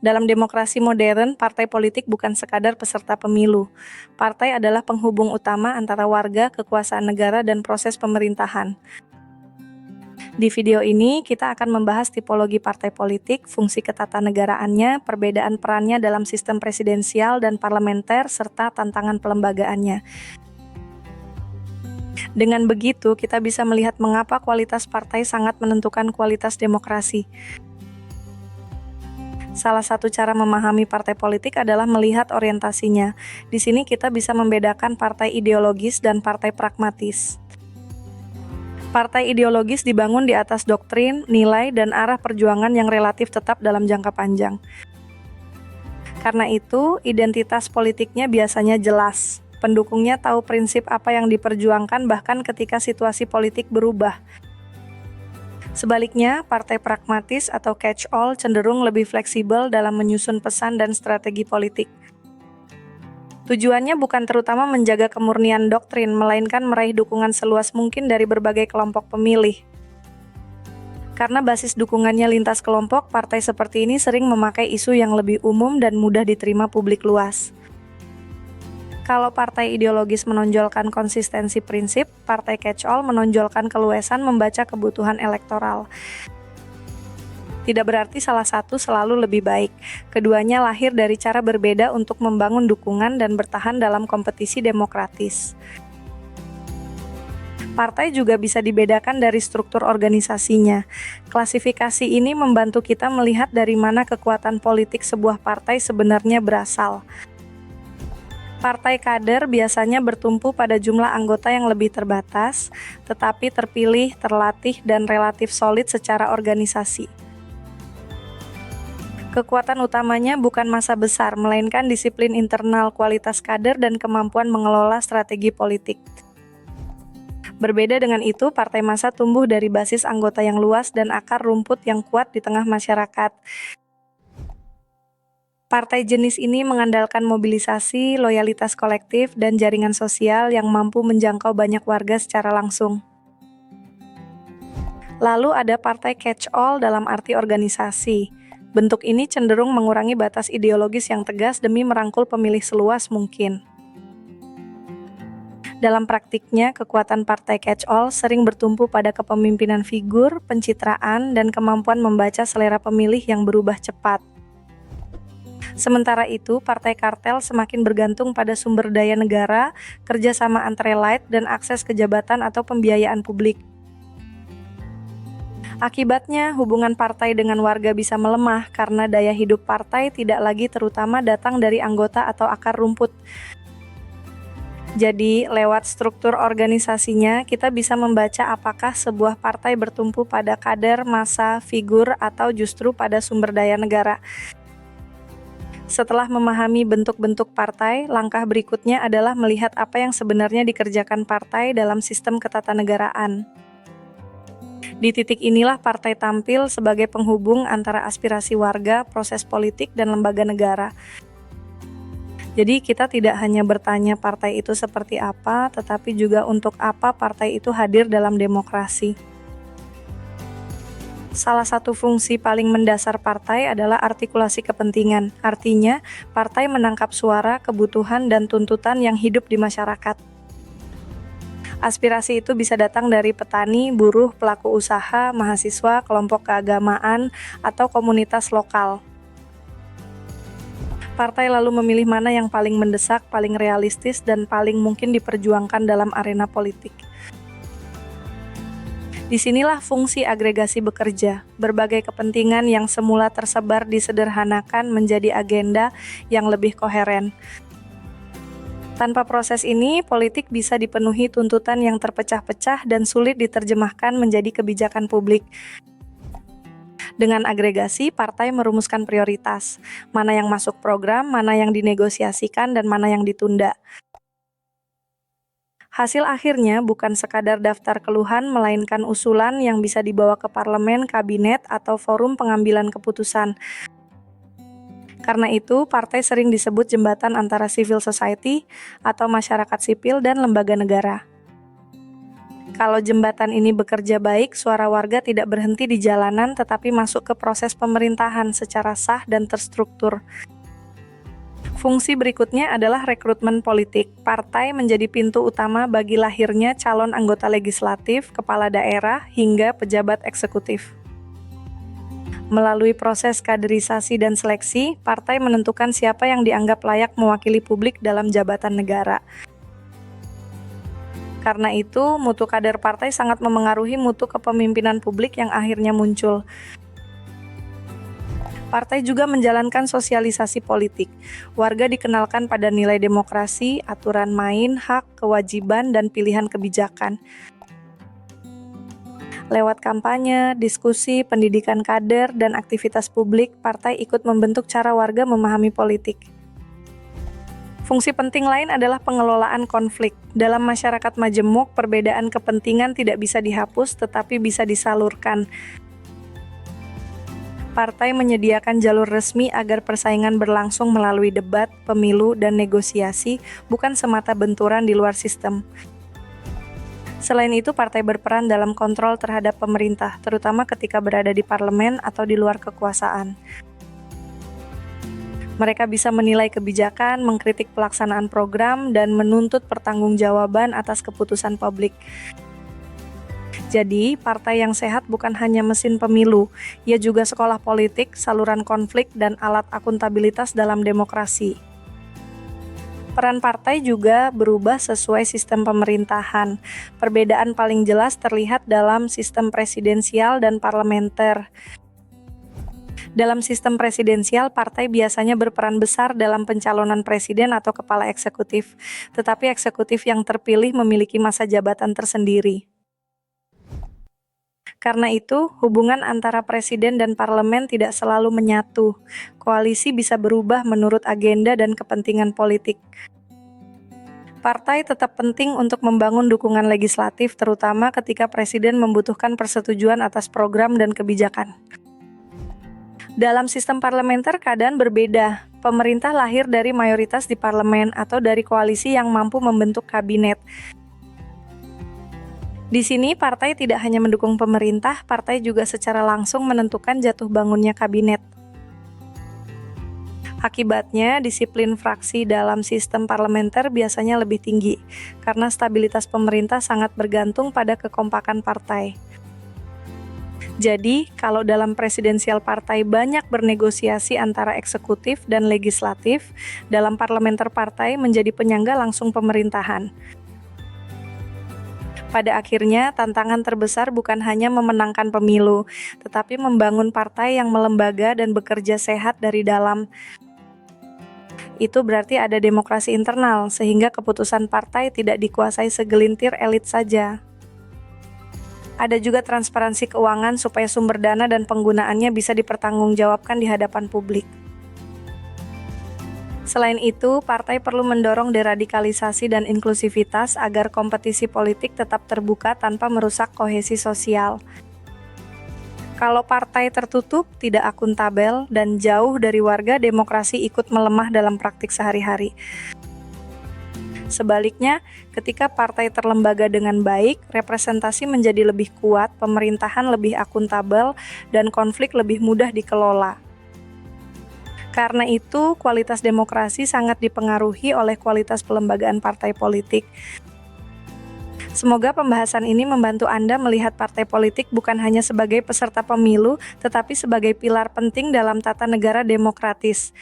Dalam demokrasi modern, partai politik bukan sekadar peserta pemilu. Partai adalah penghubung utama antara warga, kekuasaan negara, dan proses pemerintahan. Di video ini, kita akan membahas tipologi partai politik, fungsi ketatanegaraannya, perbedaan perannya dalam sistem presidensial dan parlementer, serta tantangan pelembagaannya. Dengan begitu, kita bisa melihat mengapa kualitas partai sangat menentukan kualitas demokrasi. Salah satu cara memahami partai politik adalah melihat orientasinya. Di sini kita bisa membedakan partai ideologis dan partai pragmatis. Partai ideologis dibangun di atas doktrin, nilai, dan arah perjuangan yang relatif tetap dalam jangka panjang. Karena itu, identitas politiknya biasanya jelas. Pendukungnya tahu prinsip apa yang diperjuangkan bahkan ketika situasi politik berubah. Sebaliknya, partai pragmatis atau catch-all cenderung lebih fleksibel dalam menyusun pesan dan strategi politik. Tujuannya bukan terutama menjaga kemurnian doktrin, melainkan meraih dukungan seluas mungkin dari berbagai kelompok pemilih. Karena basis dukungannya lintas kelompok, partai seperti ini sering memakai isu yang lebih umum dan mudah diterima publik luas. Kalau partai ideologis menonjolkan konsistensi prinsip, partai catch-all menonjolkan keluasan membaca kebutuhan elektoral. Tidak berarti salah satu selalu lebih baik. Keduanya lahir dari cara berbeda untuk membangun dukungan dan bertahan dalam kompetisi demokratis. Partai juga bisa dibedakan dari struktur organisasinya. Klasifikasi ini membantu kita melihat dari mana kekuatan politik sebuah partai sebenarnya berasal. Partai kader biasanya bertumpu pada jumlah anggota yang lebih terbatas, tetapi terpilih, terlatih, dan relatif solid secara organisasi. Kekuatan utamanya bukan massa besar, melainkan disiplin internal, kualitas kader, dan kemampuan mengelola strategi politik. Berbeda dengan itu, partai massa tumbuh dari basis anggota yang luas dan akar rumput yang kuat di tengah masyarakat. Partai jenis ini mengandalkan mobilisasi, loyalitas kolektif, dan jaringan sosial yang mampu menjangkau banyak warga secara langsung. Lalu ada partai catch-all dalam arti organisasi. Bentuk ini cenderung mengurangi batas ideologis yang tegas demi merangkul pemilih seluas mungkin. Dalam praktiknya, kekuatan partai catch-all sering bertumpu pada kepemimpinan figur, pencitraan, dan kemampuan membaca selera pemilih yang berubah cepat. Sementara itu, partai kartel semakin bergantung pada sumber daya negara, kerjasama antar elit, dan akses ke jabatan atau pembiayaan publik. Akibatnya, hubungan partai dengan warga bisa melemah karena daya hidup partai tidak lagi terutama datang dari anggota atau akar rumput. Jadi, lewat struktur organisasinya, kita bisa membaca apakah sebuah partai bertumpu pada kader, massa, figur, atau justru pada sumber daya negara. Setelah memahami bentuk-bentuk partai, langkah berikutnya adalah melihat apa yang sebenarnya dikerjakan partai dalam sistem ketatanegaraan. Di titik inilah partai tampil sebagai penghubung antara aspirasi warga, proses politik, dan lembaga negara. Jadi kita tidak hanya bertanya partai itu seperti apa, tetapi juga untuk apa partai itu hadir dalam demokrasi. Salah satu fungsi paling mendasar partai adalah artikulasi kepentingan. Artinya, partai menangkap suara, kebutuhan, dan tuntutan yang hidup di masyarakat. Aspirasi itu bisa datang dari petani, buruh, pelaku usaha, mahasiswa, kelompok keagamaan, atau komunitas lokal. Partai lalu memilih mana yang paling mendesak, paling realistis, dan paling mungkin diperjuangkan dalam arena politik. Disinilah fungsi agregasi bekerja. Berbagai kepentingan yang semula tersebar disederhanakan menjadi agenda yang lebih koheren. Tanpa proses ini, politik bisa dipenuhi tuntutan yang terpecah-pecah dan sulit diterjemahkan menjadi kebijakan publik. Dengan agregasi, partai merumuskan prioritas, mana yang masuk program, mana yang dinegosiasikan, dan mana yang ditunda. Hasil akhirnya bukan sekadar daftar keluhan, melainkan usulan yang bisa dibawa ke parlemen, kabinet, atau forum pengambilan keputusan. Karena itu, partai sering disebut jembatan antara civil society atau masyarakat sipil dan lembaga negara. Kalau jembatan ini bekerja baik, suara warga tidak berhenti di jalanan tetapi masuk ke proses pemerintahan secara sah dan terstruktur. Fungsi berikutnya adalah rekrutmen politik. Partai menjadi pintu utama bagi lahirnya calon anggota legislatif, kepala daerah, hingga pejabat eksekutif. Melalui proses kaderisasi dan seleksi, partai menentukan siapa yang dianggap layak mewakili publik dalam jabatan negara. Karena itu, mutu kader partai sangat memengaruhi mutu kepemimpinan publik yang akhirnya muncul. Partai juga menjalankan sosialisasi politik. Warga dikenalkan pada nilai demokrasi, aturan main, hak, kewajiban, dan pilihan kebijakan. Lewat kampanye, diskusi, pendidikan kader, dan aktivitas publik, partai ikut membentuk cara warga memahami politik. Fungsi penting lain adalah pengelolaan konflik. Dalam masyarakat majemuk, perbedaan kepentingan tidak bisa dihapus tetapi bisa disalurkan. Partai menyediakan jalur resmi agar persaingan berlangsung melalui debat, pemilu, dan negosiasi, bukan semata benturan di luar sistem. Selain itu, partai berperan dalam kontrol terhadap pemerintah, terutama ketika berada di parlemen atau di luar kekuasaan. Mereka bisa menilai kebijakan, mengkritik pelaksanaan program, dan menuntut pertanggungjawaban atas keputusan publik. Jadi, partai yang sehat bukan hanya mesin pemilu, ia juga sekolah politik, saluran konflik, dan alat akuntabilitas dalam demokrasi. Peran partai juga berubah sesuai sistem pemerintahan. Perbedaan paling jelas terlihat dalam sistem presidensial dan parlementer. Dalam sistem presidensial, partai biasanya berperan besar dalam pencalonan presiden atau kepala eksekutif, tetapi eksekutif yang terpilih memiliki masa jabatan tersendiri. Karena itu, hubungan antara presiden dan parlemen tidak selalu menyatu. Koalisi bisa berubah menurut agenda dan kepentingan politik. Partai tetap penting untuk membangun dukungan legislatif, terutama ketika presiden membutuhkan persetujuan atas program dan kebijakan. Dalam sistem parlementer keadaan berbeda. Pemerintah lahir dari mayoritas di parlemen atau dari koalisi yang mampu membentuk kabinet. Di sini, partai tidak hanya mendukung pemerintah, partai juga secara langsung menentukan jatuh bangunnya kabinet. Akibatnya, disiplin fraksi dalam sistem parlementer biasanya lebih tinggi, karena stabilitas pemerintah sangat bergantung pada kekompakan partai. Jadi, kalau dalam presidensial partai banyak bernegosiasi antara eksekutif dan legislatif, dalam parlementer partai menjadi penyangga langsung pemerintahan. Pada akhirnya, tantangan terbesar bukan hanya memenangkan pemilu, tetapi membangun partai yang melembaga dan bekerja sehat dari dalam. Itu berarti ada demokrasi internal, sehingga keputusan partai tidak dikuasai segelintir elit saja. Ada juga transparansi keuangan supaya sumber dana dan penggunaannya bisa dipertanggungjawabkan di hadapan publik. Selain itu, partai perlu mendorong deradikalisasi dan inklusivitas agar kompetisi politik tetap terbuka tanpa merusak kohesi sosial. Kalau partai tertutup, tidak akuntabel, dan jauh dari warga, demokrasi ikut melemah dalam praktik sehari-hari. Sebaliknya, ketika partai terlembaga dengan baik, representasi menjadi lebih kuat, pemerintahan lebih akuntabel, dan konflik lebih mudah dikelola. Karena itu, kualitas demokrasi sangat dipengaruhi oleh kualitas pelembagaan partai politik. Semoga pembahasan ini membantu Anda melihat partai politik bukan hanya sebagai peserta pemilu, tetapi sebagai pilar penting dalam tata negara demokratis.